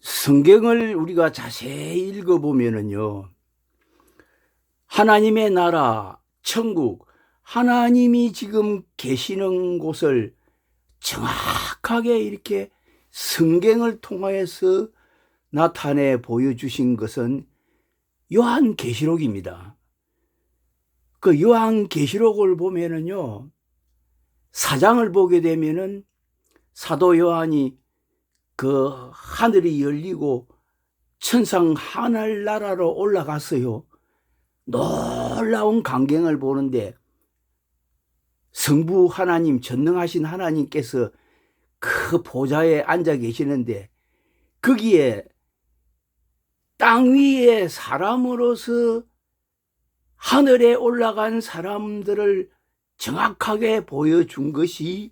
성경을 우리가 자세히 읽어보면은요, 하나님의 나라, 천국, 하나님이 지금 계시는 곳을 정확하게 이렇게 성경을 통하여서 나타내 보여주신 것은 요한계시록입니다. 그 요한계시록을 보면은요, 사장을 보게 되면은 사도 요한이 그 하늘이 열리고 천상 하늘나라로 올라갔어요. 놀라운 광경을 보는데 성부 하나님, 전능하신 하나님께서 그 보좌에 앉아 계시는데 거기에 땅 위에 사람으로서 하늘에 올라간 사람들을 정확하게 보여준 것이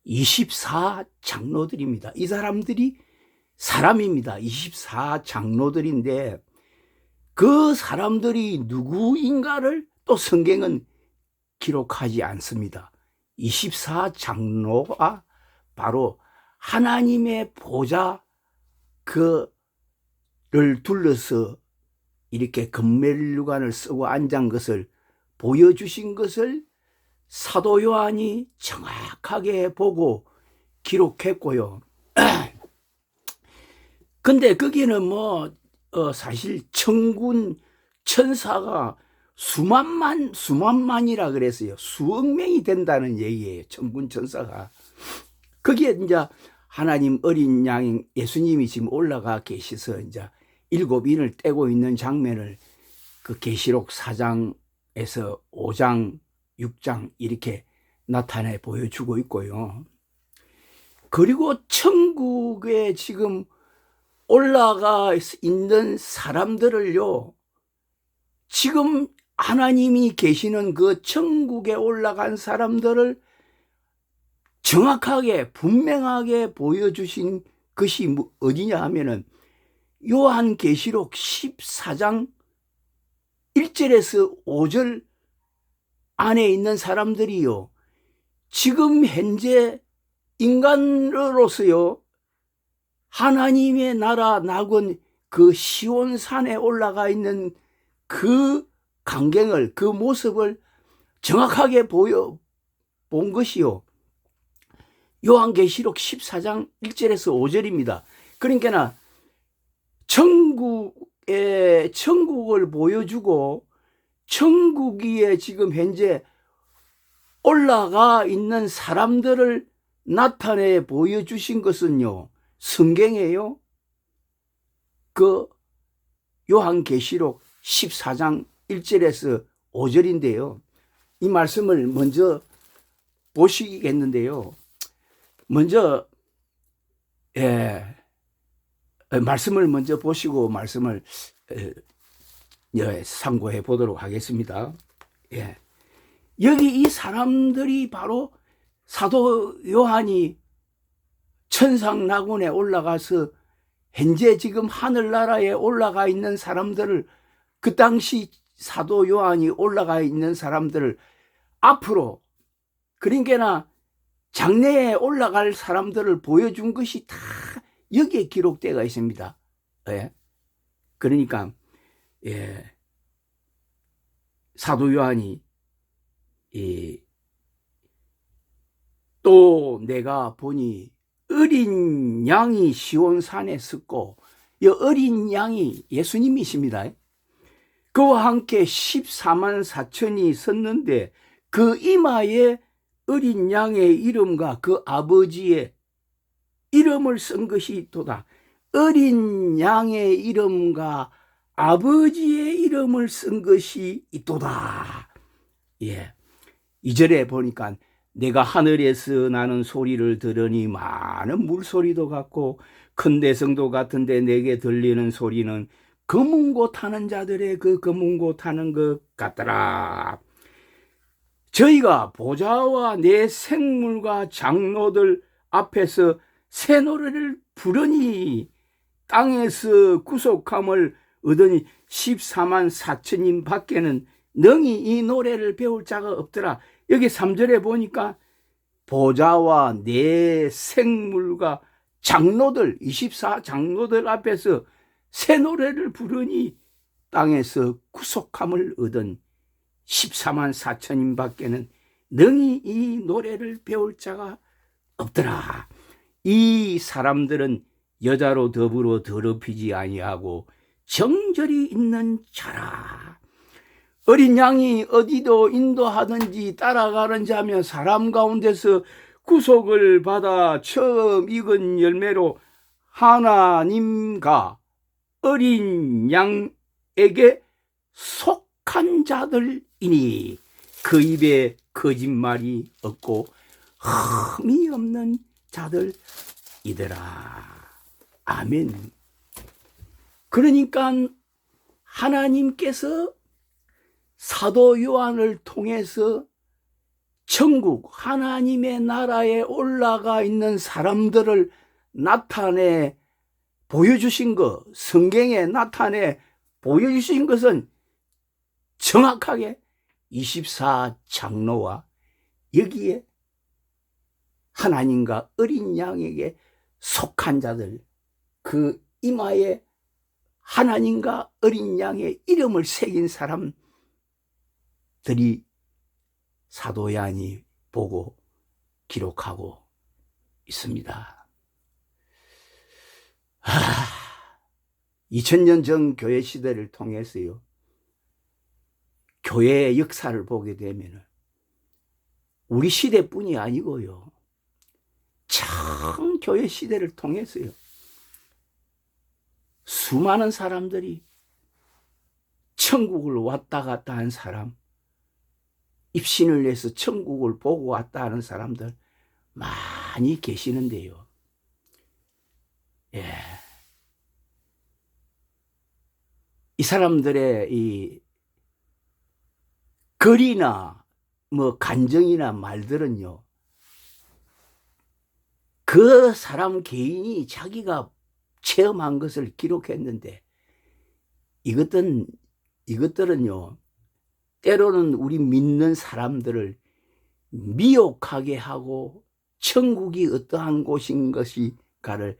24장로들입니다. 이 사람들이 사람입니다. 24장로들인데 그 사람들이 누구인가를 또 성경은 기록하지 않습니다. 24장로가 바로 하나님의 보좌 그를 둘러서 이렇게 금멜류관을 쓰고 앉은 것을 보여주신 것을 사도 요한이 정확하게 보고 기록했고요. 근데 거기는 사실 천군 천사가 수만만이라 그랬어요. 수억 명이 된다는 얘기예요. 천군 천사가. 거기에 이제 하나님 어린 양 예수님이 지금 올라가 계셔서 이제 7인을 떼고 있는 장면을 그 계시록 4장에서 5장, 6장 이렇게 나타내 보여주고 있고요. 그리고 천국에 지금 올라가 있는 사람들을요, 지금 하나님이 계시는 그 천국에 올라간 사람들을 정확하게 분명하게 보여주신 것이 어디냐 하면은 요한계시록 14장 1절에서 5절 안에 있는 사람들이요, 지금 현재 인간으로서요 하나님의 나라 낙원 그 시온산에 올라가 있는 그 광경을, 그 모습을 정확하게 본 것이요 요한계시록 14장 1절에서 5절입니다. 그러니까 천국을 보여주고 천국 위에 지금 현재 올라가 있는 사람들을 나타내 보여주신 것은요 성경이에요. 그 요한계시록 14장 1절에서 5절인데요. 이 말씀을 먼저 보시겠는데요. 먼저 말씀을 먼저 보시고 말씀을 참고해 보도록 하겠습니다. 여기 이 사람들이 바로 사도 요한이 천상 낙원에 올라가서 현재 지금 하늘나라에 올라가 있는 사람들을, 그 당시 사도 요한이 올라가 있는 사람들을 앞으로, 그러니까 장래에 올라갈 사람들을 보여준 것이 다 여기에 기록되어 있습니다. 그러니까 사도 요한이 또 내가 보니 어린 양이 시온산에 섰고, 이 어린 양이 예수님이십니다. 그와 함께 14만 4천이 섰는데 그 이마에 어린 양의 이름과 그 아버지의 이름을 쓴 것이 도다. 어린 양의 이름과 아버지의 이름을 쓴 것이 있도다. 2절에 보니까 내가 하늘에서 나는 소리를 들으니 많은 물소리도 같고 큰 대성도 같은데 내게 들리는 소리는 검은고 타는 자들의 그 검은고 타는 것 같더라. 저희가 보좌와 내 생물과 장로들 앞에서 새 노래를 부르니 땅에서 구속함을 얻으니 14만 4천인 밖에는 능히 이 노래를 배울 자가 없더라. 여기 3절에 보니까 보좌와 내 생물과 장로들 24 장로들 앞에서 새 노래를 부르니 땅에서 구속함을 얻은 14만 4천인 밖에는 능히 이 노래를 배울 자가 없더라. 이 사람들은 여자로 더불어 더럽히지 아니하고 정절이 있는 자라. 어린 양이 어디도 인도하든지 따라가는 자며 사람 가운데서 구속을 받아 처음 익은 열매로 하나님과 어린 양에게 속한 자들이니 그 입에 거짓말이 없고 흠이 없는 자들이더라. 아멘. 그러니까 하나님께서 사도 요한을 통해서 천국 하나님의 나라에 올라가 있는 사람들을 나타내 보여주신 것, 성경에 나타내 보여주신 것은 정확하게 24 장로와 여기에 하나님과 어린 양에게 속한 자들, 그 이마에 하나님과 어린 양의 이름을 새긴 사람들이 사도 요한이 보고 기록하고 있습니다. 2000년 전 교회 시대를 통해서요, 교회의 역사를 보게 되면 우리 시대뿐이 아니고요, 참 교회 시대를 통해서요, 수많은 사람들이 천국을 왔다 갔다 한 사람, 입신을 내서 천국을 보고 왔다 하는 사람들 많이 계시는데요. 예. 이 사람들의 이 글이나 뭐 간정이나 말들은요, 그 사람 개인이 자기가 체험한 것을 기록했는데, 이것들은요, 때로는 우리 믿는 사람들을 미혹하게 하고 천국이 어떠한 곳인 것인가를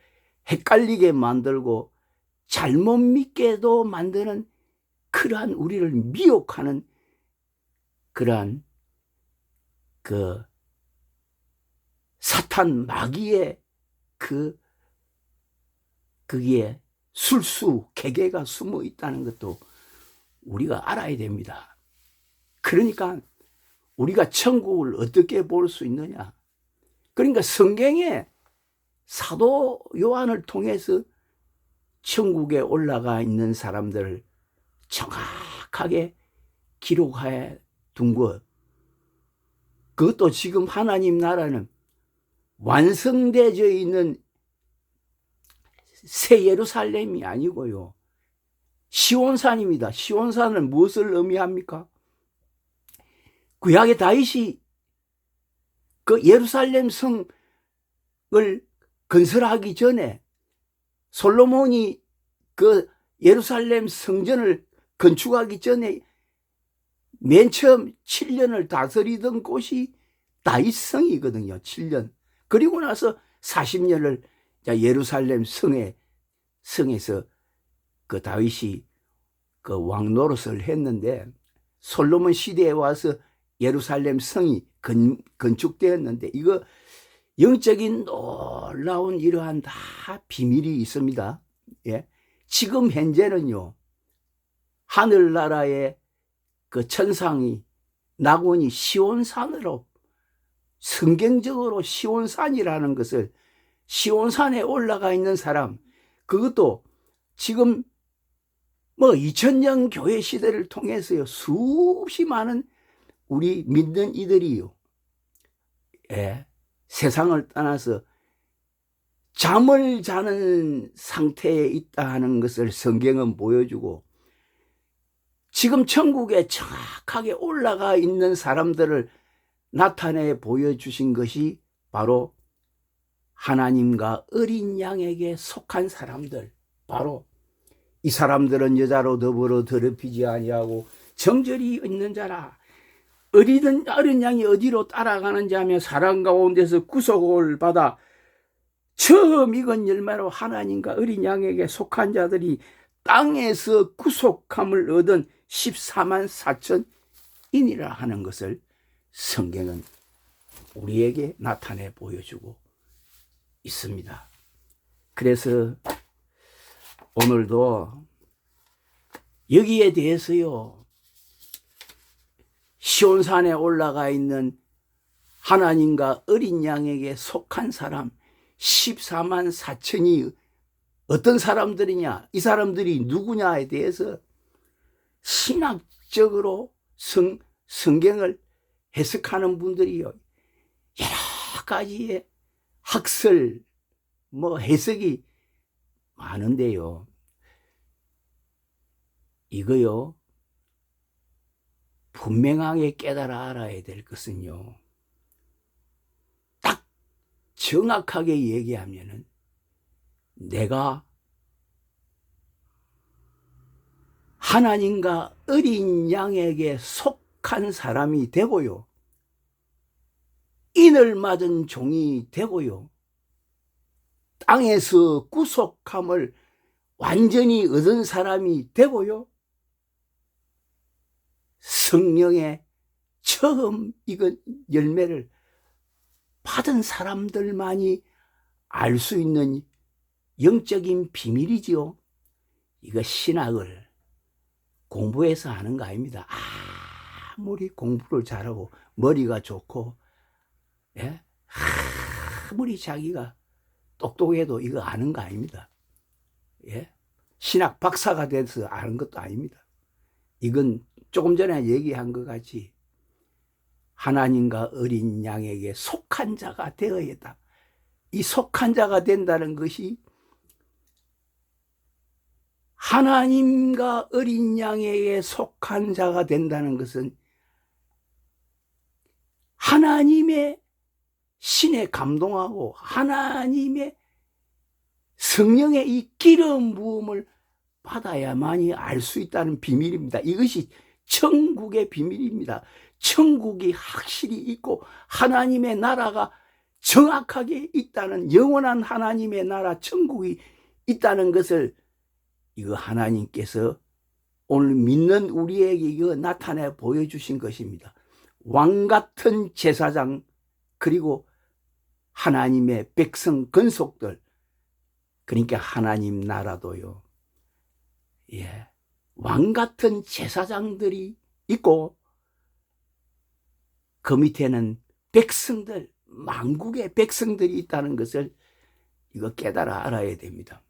헷갈리게 만들고 잘못 믿게도 만드는, 그러한 우리를 미혹하는 그러한 그 사탄 마귀의 거기에 술수 계계가 숨어 있다는 것도 우리가 알아야 됩니다. 그러니까 우리가 천국을 어떻게 볼 수 있느냐? 그러니까 성경에 사도 요한을 통해서 천국에 올라가 있는 사람들을 정확하게 기록해 둔 것, 그것도 지금 하나님 나라는 완성되어 있는 새 예루살렘이 아니고요, 시온산입니다. 시온산은 무엇을 의미합니까? 구약의 다윗이 그 예루살렘 성을 건설하기 전에 솔로몬이 그 예루살렘 성전을 건축하기 전에 맨 처음 7년을 다스리던 곳이 다윗성이거든요. 7년. 그리고 나서 40년을 예루살렘 성에서 그 다윗이 그 왕 노릇을 했는데, 솔로몬 시대에 와서 예루살렘 성이 건축되었는데, 이거 영적인 놀라운 이러한 다 비밀이 있습니다. 예. 지금 현재는요, 하늘나라의 그 천상이 낙원이 시온산으로, 성경적으로 시온산이라는 것을, 시온산에 올라가 있는 사람, 그것도 지금 뭐 2000년 교회 시대를 통해서요, 수없이 많은 우리 믿는 이들이요, 예, 세상을 떠나서 잠을 자는 상태에 있다 하는 것을 성경은 보여주고, 지금 천국에 정확하게 올라가 있는 사람들을 나타내 보여주신 것이 바로 하나님과 어린 양에게 속한 사람들, 바로 이 사람들은 여자로 더불어 더럽히지 아니하고 정절이 있는 자라. 어린 양이 어디로 따라가는지 하며 사람 가운데서 구속을 받아 처음 익은 열매로 하나님과 어린 양에게 속한 자들이 땅에서 구속함을 얻은 14만 4천인이라 하는 것을 성경은 우리에게 나타내 보여주고 있습니다. 그래서 오늘도 여기에 대해서요, 시온산에 올라가 있는 하나님과 어린 양에게 속한 사람 14만 4천이 어떤 사람들이냐, 이 사람들이 누구냐에 대해서 신학적으로 성경을 해석하는 분들이요, 여러 가지의 학설, 해석이 많은데요, 이거요, 분명하게 깨달아 알아야 될 것은요, 딱 정확하게 얘기하면은 내가 하나님과 어린 양에게 속한 사람이 되고요, 인을 맞은 종이 되고요, 땅에서 구속함을 완전히 얻은 사람이 되고요, 성령의 처음 익은 열매를 받은 사람들만이 알 수 있는 영적인 비밀이지요. 이거 신학을 공부해서 하는 거 아닙니다. 아무리 공부를 잘하고 머리가 좋고, 예? 아무리 자기가 똑똑해도 이거 아는 거 아닙니다. 예? 신학 박사가 돼서 아는 것도 아닙니다. 이건 조금 전에 얘기한 것 같이 하나님과 어린 양에게 속한 자가 되어야 했다. 이 속한 자가 된다는 것이 하나님과 어린 양에게 속한 자가 된다는 것은 하나님의 신에 감동하고 하나님의 성령의 이 기름 부음을 받아야만이 알 수 있다는 비밀입니다. 이것이 천국의 비밀입니다. 천국이 확실히 있고 하나님의 나라가 정확하게 있다는, 영원한 하나님의 나라 천국이 있다는 것을 이거 하나님께서 오늘 믿는 우리에게 이거 나타내 보여주신 것입니다. 왕같은 제사장, 그리고 하나님의 백성 건속들, 그러니까 하나님 나라도요, 예, 왕같은 제사장들이 있고 그 밑에는 백성들, 만국의 백성들이 있다는 것을 이거 깨달아 알아야 됩니다.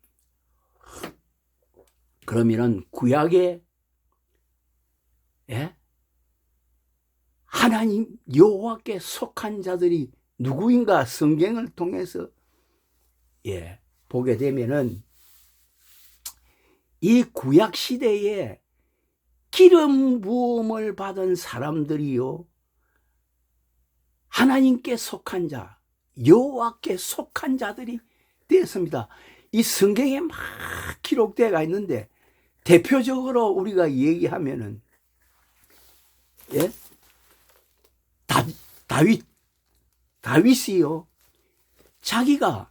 그러면은 구약에, 예? 하나님 여호와께 속한 자들이 누구인가 성경을 통해서, 예, 보게 되면은 이 구약 시대에 기름 부음을 받은 사람들이요, 하나님께 속한 자, 여호와께 속한 자들이 되었습니다. 이 성경에 막 기록되어 있는데 대표적으로 우리가 얘기하면은, 예? 다윗이요, 자기가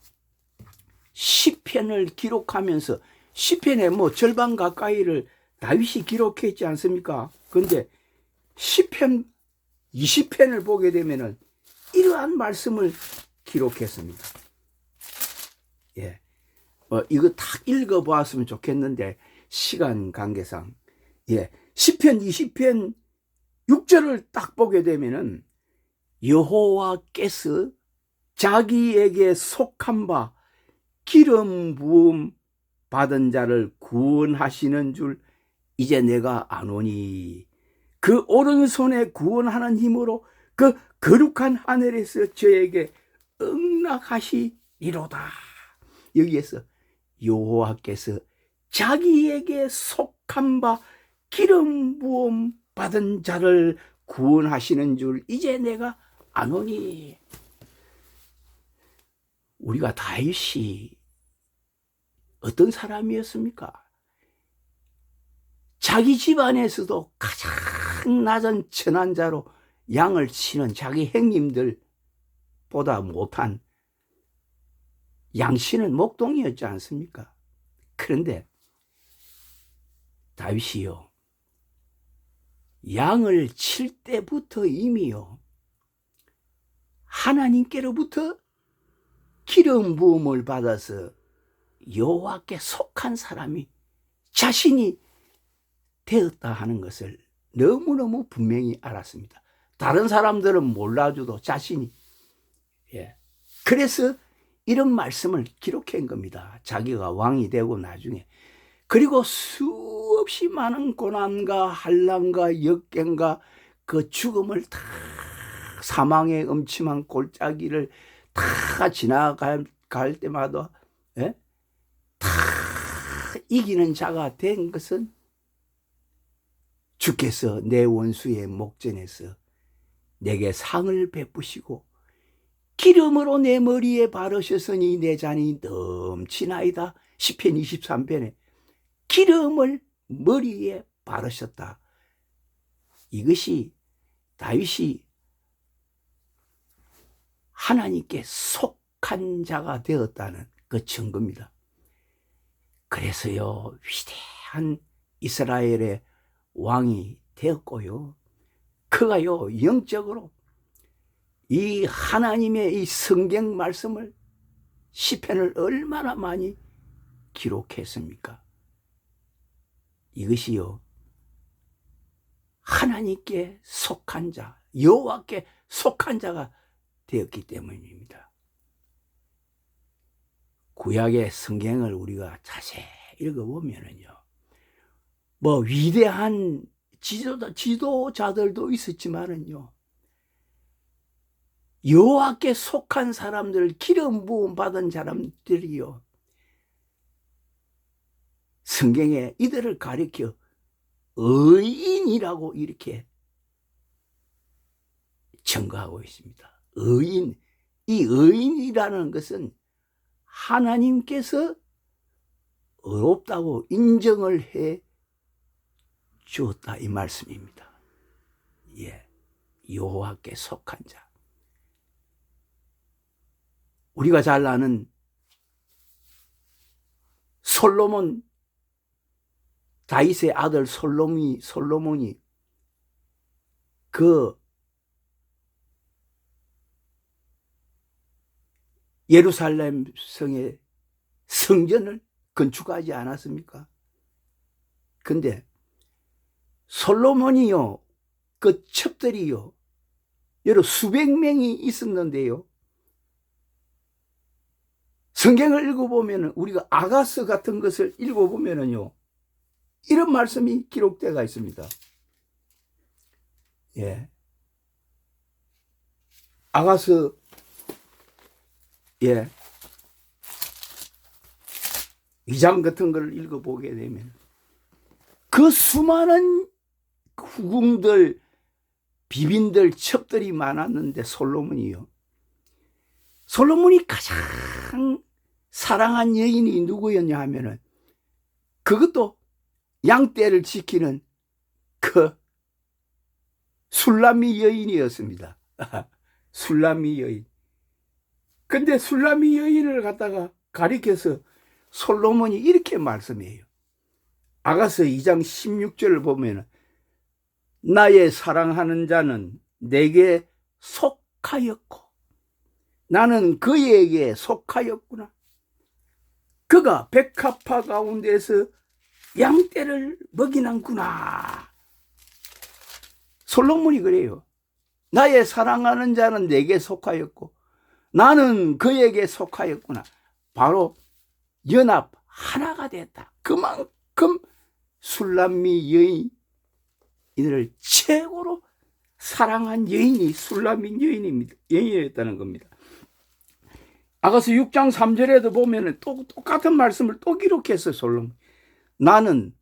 시편을 기록하면서 시편의 절반 가까이를 다윗이 기록했지 않습니까? 그런데 시편 20편을 보게 되면은 이러한 말씀을 기록했습니다. 예, 이거 다 읽어보았으면 좋겠는데 시간 관계상, 예, 시편 20편 6절을 딱 보게 되면은 여호와께서 자기에게 속한 바 기름 부음 받은 자를 구원하시는 줄 이제 내가 아노니, 그 오른손에 구원하는 힘으로 그 거룩한 하늘에서 저에게 응낙하시리로다. 여기에서 여호와께서 자기에게 속한 바 기름 부음 받은 자를 구원하시는 줄 이제 내가 아노니. 우리가 다윗이 어떤 사람이었습니까? 자기 집안에서도 가장 낮은 천한자로 양을 치는 자기 형님들보다 못한 양씨는 목동이었지 않습니까? 그런데 다윗이요, 양을 칠 때부터 이미요, 하나님께로부터 기름 부음을 받아서 여호와께 속한 사람이 자신이 되었다 하는 것을 너무너무 분명히 알았습니다. 다른 사람들은 몰라줘도 자신이. 그래서 이런 말씀을 기록한 겁니다. 자기가 왕이 되고 나중에. 그리고 수없이 많은 고난과 환난과 역경과 그 죽음을 다, 사망의 음침한 골짜기를 다 지나갈 때마다 다 이기는 자가 된 것은 주께서 내 원수의 목전에서 내게 상을 베푸시고 기름으로 내 머리에 바르셨으니 내 잔이 넘치나이다. 시편 23편에 기름을 머리에 바르셨다. 이것이 다윗이 하나님께 속한 자가 되었다는 그 증거입니다. 그래서요, 위대한 이스라엘의 왕이 되었고요, 그가요, 영적으로 이 하나님의 이 성경 말씀을, 시편을 얼마나 많이 기록했습니까? 이것이요, 하나님께 속한 자, 여호와께 속한 자가 되었기 때문입니다. 구약의 성경을 우리가 자세히 읽어보면요, 뭐 위대한 지도자들도 있었지만은요, 여호와께 속한 사람들, 기름 부음 받은 사람들이요, 성경에 이들을 가리켜 의인이라고 이렇게 증거하고 있습니다. 의인, 이 의인이라는 것은 하나님께서 의롭다고 인정을 해 주었다, 이 말씀입니다. 여호와께 속한 자. 우리가 잘 아는 솔로몬, 다윗의 아들 솔로몬이 그 예루살렘 성의 성전을 건축하지 않았습니까? 근데 솔로몬이요, 그 첩들이요, 여러 수백 명이 있었는데요, 성경을 읽어보면, 우리가 아가서 같은 것을 읽어보면요, 이런 말씀이 기록되어 있습니다. 아가서 2장 같은 걸 읽어보게 되면 그 수많은 후궁들, 비빈들, 첩들이 많았는데 솔로몬이 가장 사랑한 여인이 누구였냐 하면은 그것도 양떼를 지키는 그 술람미 여인이었습니다. 술람미 여인. 근데 술람미 여인을 갖다가 가리켜서 솔로몬이 이렇게 말씀해요. 아가서 2장 16절을 보면 나의 사랑하는 자는 내게 속하였고 나는 그에게 속하였구나. 그가 백합화 가운데서 양떼를 먹이는구나. 솔로몬이 그래요. 나의 사랑하는 자는 내게 속하였고 나는 그에게 속하였구나. 바로 연합 하나가 됐다. 그만큼 술람미 여인을 최고로 사랑한 여인이 술람미 여인이었다는 겁니다. 아가서 6장 3절에도 보면 또 똑같은 말씀을 또 기록했어요. 솔로몬. 나는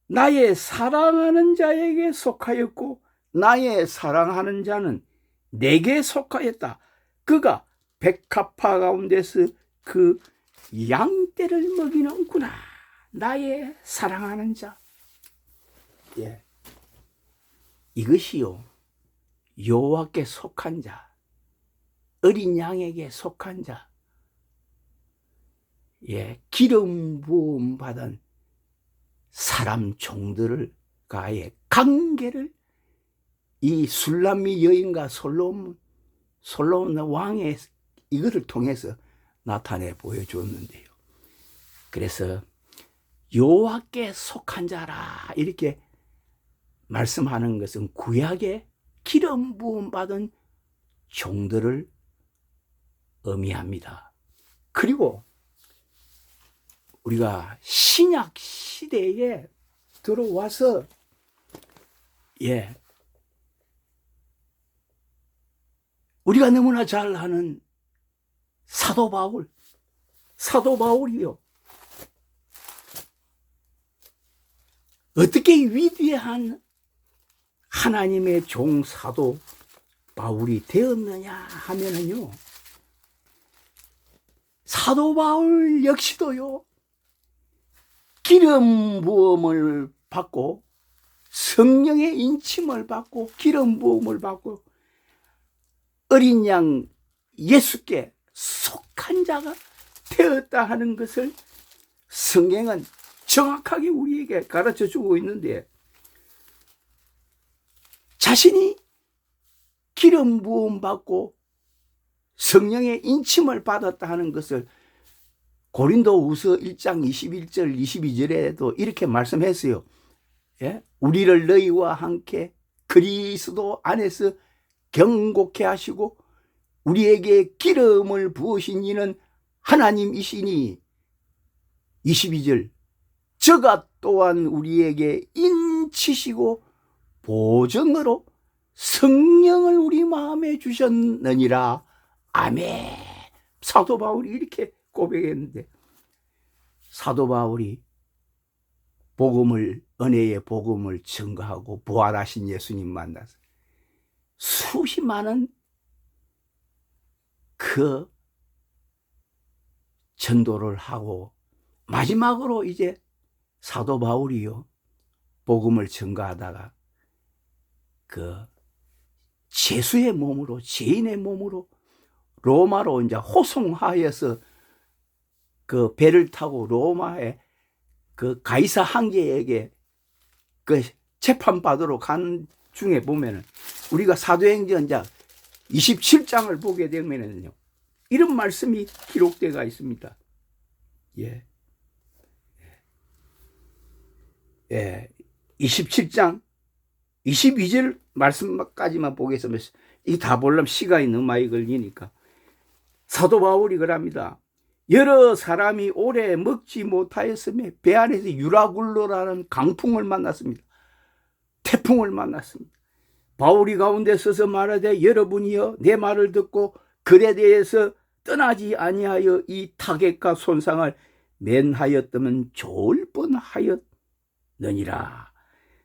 나의 사랑하는 자에게 속하였고 나의 사랑하는 자는 내게 속하였다. 그가 백합화 가운데서 그 양떼를 먹이는구나. 나의 사랑하는 자. 이것이요, 여호와께 속한 자, 어린 양에게 속한 자, 기름 부음 받은 사람 종들과의 관계를 이 술람미 여인과 솔로몬 왕의 이것을 통해서 나타내 보여줬는데요. 그래서 여호와께 속한 자라 이렇게 말씀하는 것은 구약의 기름 부음 받은 종들을 의미합니다. 그리고 우리가 신약 시대에 들어와서 우리가 너무나 잘 아는 사도 바울이요. 어떻게 위대한 하나님의 종 사도 바울이 되었느냐 하면은요, 사도 바울 역시도요, 기름 부음을 받고 성령의 인침을 받고 기름 부음을 받고 어린 양 예수께 속한 자가 되었다 하는 것을 성경은 정확하게 우리에게 가르쳐 주고 있는데, 자신이 기름 부음 받고 성령의 인침을 받았다 하는 것을 고린도후서 1장 21절 22절에도 이렇게 말씀했어요. 우리를 너희와 함께 그리스도 안에서 경고케 하시고 우리에게 기름을 부으신 이는 하나님이시니, 22절, 저가 또한 우리에게 인치시고 보증으로 성령을 우리 마음에 주셨느니라. 아멘. 사도 바울이 이렇게 고백했는데, 사도 바울이 은혜의 복음을 증거하고 부활하신 예수님 만나서 수십 많은 그 전도를 하고 마지막으로 이제 사도 바울이요, 복음을 증거하다가 그 죄수의 몸으로, 죄인의 몸으로 로마로 이제 호송하여서 그 배를 타고 로마에 그 가이사 황제에게 그 재판받으러 간 중에 보면은 우리가 사도행전 27장을 보게 되면은요, 이런 말씀이 기록되어 있습니다. 27장 22절 말씀까지만 보겠습니다. 이 다 보려면 시간이 너무 많이 걸리니까. 사도 바울이 그럽니다. 여러 사람이 오래 먹지 못하였으며 배 안에서 유라굴로라는 강풍을 만났습니다. 태풍을 만났습니다. 바울이 가운데 서서 말하되, 여러분이여 내 말을 듣고 글에 대해서 떠나지 아니하여 이 타격과 손상을 면하였다면 좋을 뻔하였느니라.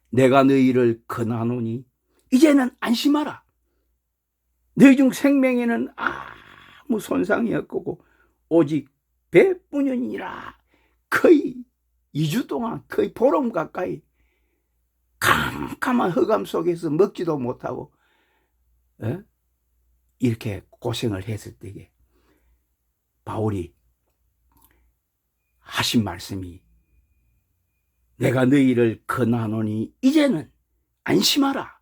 내가 너희를 권하노니 이제는 안심하라. 너희 중 생명에는 아무 손상이 없고 오직 배뿐이니라. 거의 2주 동안, 거의 보름 가까이 캄캄한 흑암 속에서 먹지도 못하고 이렇게 고생을 했을 때에 바울이 하신 말씀이, 내가 너희를 권하노니 이제는 안심하라.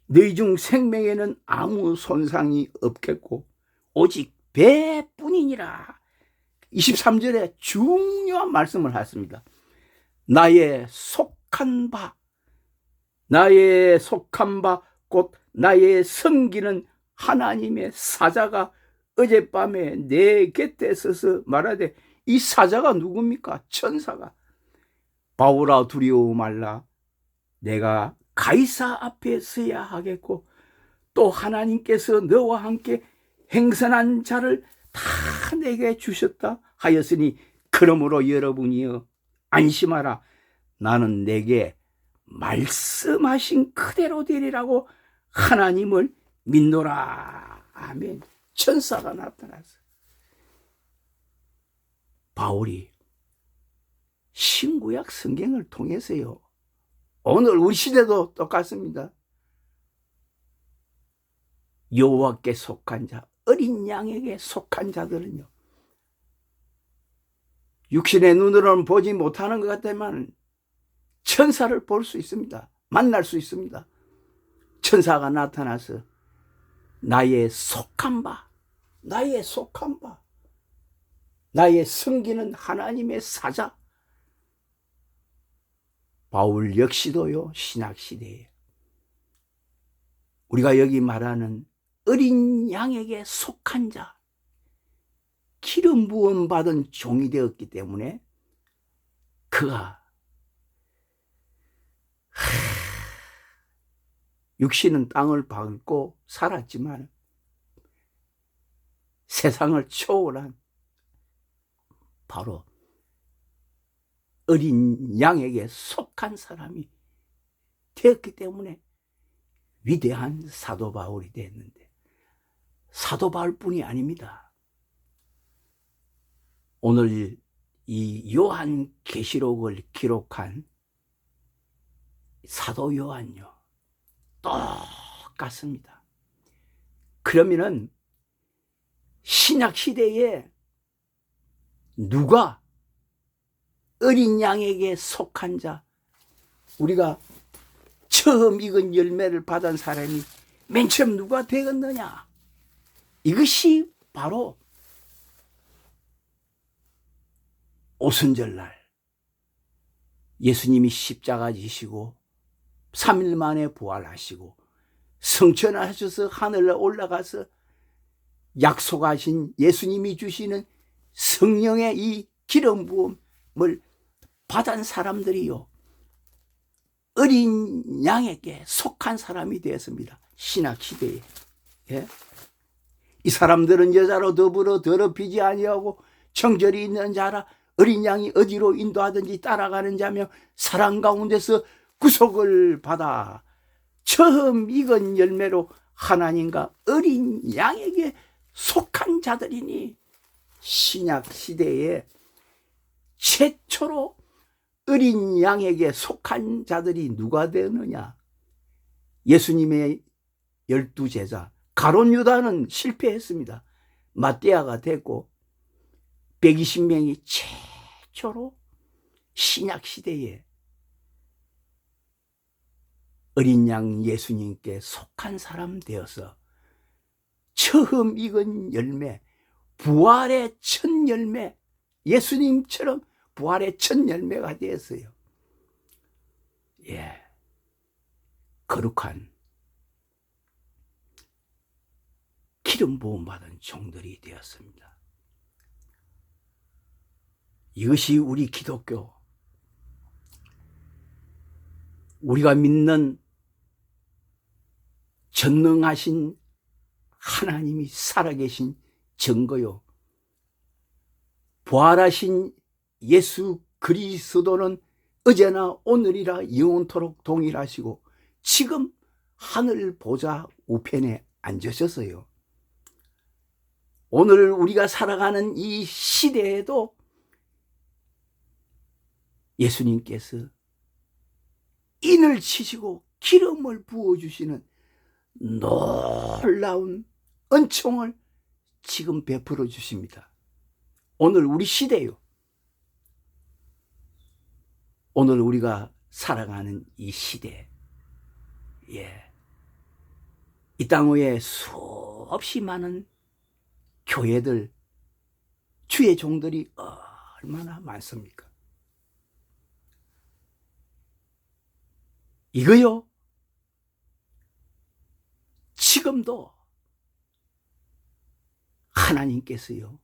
너희 중 생명에는 아무 손상이 없겠고 오직 배뿐이니라. 23절에 중요한 말씀을 하십니다. 나의 속한 바 곧 나의 섬기는 하나님의 사자가 어젯밤에 내 곁에 서서 말하되, 이 사자가 누굽니까? 천사가. 바울아 두려워 말라. 내가 가이사 앞에 서야 하겠고 또 하나님께서 너와 함께 행선한 자를 다 내게 주셨다 하였으니, 그러므로 여러분이여 안심하라. 나는 내게 말씀하신 그대로 되리라고 하나님을 믿노라. 아멘. 천사가 나타났어. 바울이 신구약 성경을 통해서요, 오늘 우리 시대도 똑같습니다. 여호와께 속한 자, 어린 양에게 속한 자들은요, 육신의 눈으로는 보지 못하는 것 같지만 천사를 볼 수 있습니다. 만날 수 있습니다. 천사가 나타나서 나의 속한 바, 나의 속한 바, 나의 섬기는 하나님의 사자. 바울 역시도요, 신학시대에 우리가 여기 말하는 어린 양에게 속한 자, 기름 부음 받은 종이 되었기 때문에 그가 육신은 땅을 밟고 살았지만 세상을 초월한 바로 어린 양에게 속한 사람이 되었기 때문에 위대한 사도 바울이 됐는데, 사도 바울뿐이 아닙니다. 오늘 이 요한 계시록을 기록한 사도 요한요, 똑같습니다. 그러면은 신약 시대에 누가 어린 양에게 속한 자, 우리가 처음 익은 열매를 받은 사람이 맨 처음 누가 되었느냐? 이것이 바로 오순절날 예수님이 십자가 지시고 3일 만에 부활하시고 성천하셔서 하늘에 올라가서 약속하신 예수님이 주시는 성령의 이 기름 부음을 받은 사람들이요, 어린 양에게 속한 사람이 되었습니다. 신학 시대에. 예? 이 사람들은 여자로 더불어 더럽히지 아니하고 정절이 있는 자라 어린 양이 어디로 인도하든지 따라가는 자며 사랑 가운데서 구속을 받아 처음 익은 열매로 하나님과 어린 양에게 속한 자들이니, 신약 시대에 최초로 어린 양에게 속한 자들이 누가 되느냐? 예수님의 12제자 가룟 유다는 실패했습니다. 마띠아가 됐고 120명이 최초로 신약 시대에 어린 양 예수님께 속한 사람 되어서 처음 익은 열매, 부활의 첫 열매, 예수님처럼 부활의 첫 열매가 되었어요. 예, 거룩한 기름 부음 받은 종들이 되었습니다. 이것이 우리 기독교, 우리가 믿는 전능하신 하나님이 살아계신 증거요, 부활하신 예수 그리스도는 어제나 오늘이라 영원토록 동일하시고 지금 하늘 보좌 우편에 앉으셨어요. 오늘 우리가 살아가는 이 시대에도 예수님께서 인을 치시고 기름을 부어주시는 놀라운 은총을 지금 베풀어 주십니다. 오늘 우리 시대요, 오늘 우리가 살아가는 이 시대, 예, 이 땅 위에 수없이 많은 교회들, 주의 종들이 얼마나 많습니까? 이거요, 지금도 하나님께서요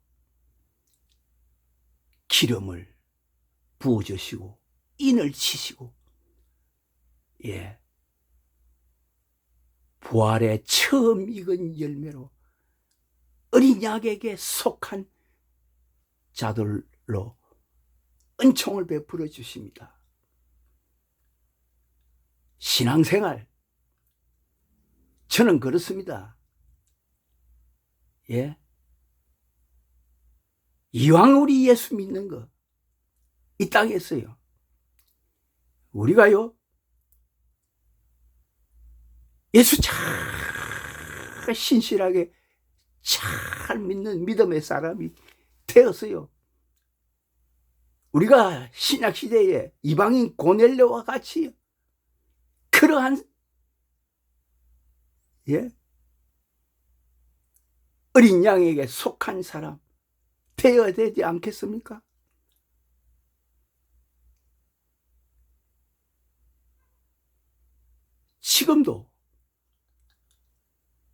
기름을 부어주시고 인을 치시고, 예, 부활의 처음 익은 열매로 어린 양에게 속한 자들로 은총을 베풀어 주십니다. 신앙생활, 저는 그렇습니다. 예, 이왕 우리 예수 믿는 거 이 땅에서요, 우리가요 예수 잘 신실하게 잘 믿는 믿음의 사람이 되었어요. 우리가 신약시대에 이방인 고넬료와 같이 그러한 어린 양에게 속한 사람 되어야 되지 않겠습니까? 지금도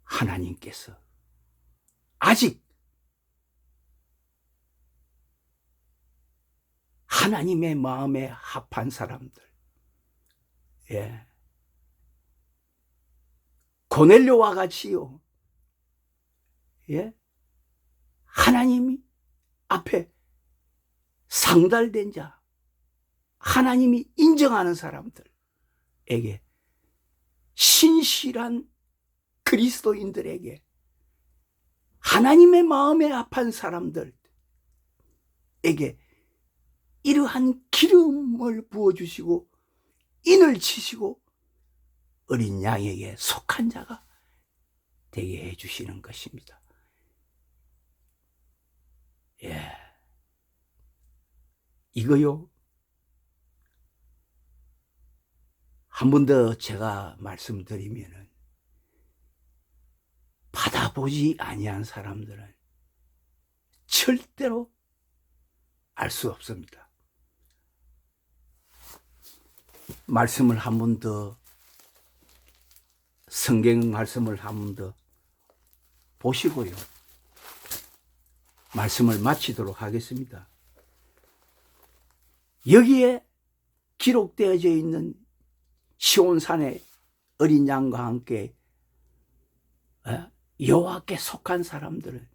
하나님께서 아직 하나님의 마음에 합한 사람들, 고넬료와 같이요, 하나님이 앞에 상달된 자, 하나님이 인정하는 사람들에게, 신실한 그리스도인들에게, 하나님의 마음에 합한 사람들에게 이러한 기름을 부어주시고 인을 치시고 어린 양에게 속한 자가 되게 해주시는 것입니다. 이거요, 한 번 더 제가 말씀드리면은, 받아보지 아니한 사람들은 절대로 알 수 없습니다. 말씀을 한 번 더, 성경 말씀을 한 번 더 보시고요, 말씀을 마치도록 하겠습니다. 여기에 기록되어져 있는 시온산의 어린 양과 함께 여호와께 속한 사람들은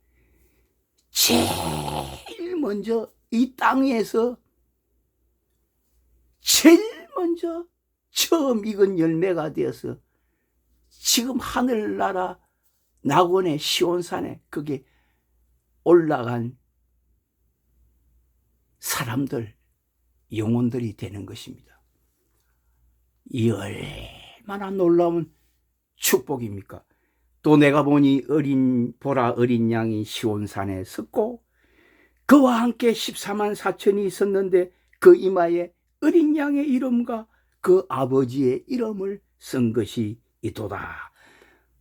제일 먼저 이 땅에서 제일 먼저 처음 익은 열매가 되어서 지금 하늘나라 낙원의 시온산에 거기에 올라간 사람들, 영혼들이 되는 것입니다. 이 얼마나 놀라운 축복입니까? 또 내가 보니 보라 어린 양이 시온산에 섰고 그와 함께 14만 4천이 있었는데 그 이마에 어린 양의 이름과 그 아버지의 이름을 쓴 것이 이도다.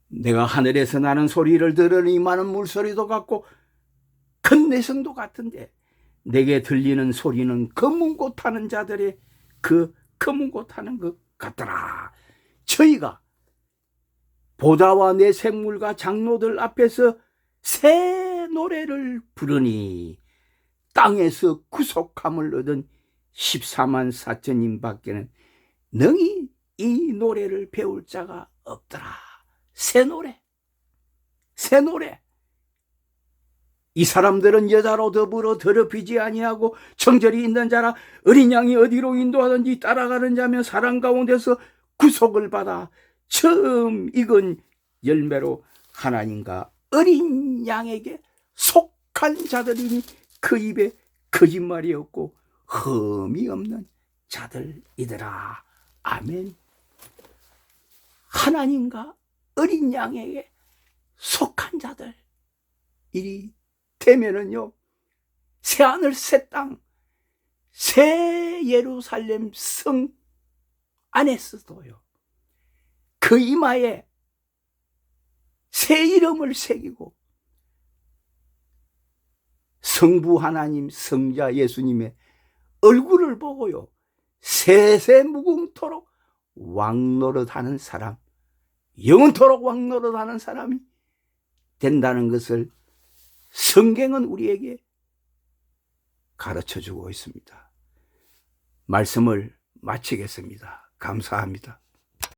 내가 하늘에서 나는 소리를 들으니 많은 물소리도 같고 큰 내성도 같은데 내게 들리는 소리는 검은고 타는 자들의 그 검은고 타는 것 같더라. 저희가 보다와 내 생물과 장로들 앞에서 새 노래를 부르니 땅에서 구속함을 얻은 14만 4천인 밖에는 능히 이 노래를 배울 자가 없더라. 새 노래, 새 노래. 이 사람들은 여자로 더불어 더럽히지 아니하고 정절이 있는 자라 어린 양이 어디로 인도하든지 따라가는 자면 사람 가운데서 구속을 받아 처음 익은 열매로 하나님과 어린 양에게 속한 자들이니 그 입에 거짓말이 없고 흠이 없는 자들이더라. 아멘. 하나님과 어린 양에게 속한 자들 이 되면은요, 새하늘 새 땅, 새 예루살렘 성 안에서도요, 그 이마에 새 이름을 새기고 성부 하나님, 성자 예수님의 얼굴을 보고요, 세세 무궁토록 왕노릇하는 사람, 영원토록 왕노릇하는 사람이 된다는 것을 성경은 우리에게 가르쳐주고 있습니다. 말씀을 마치겠습니다. 감사합니다.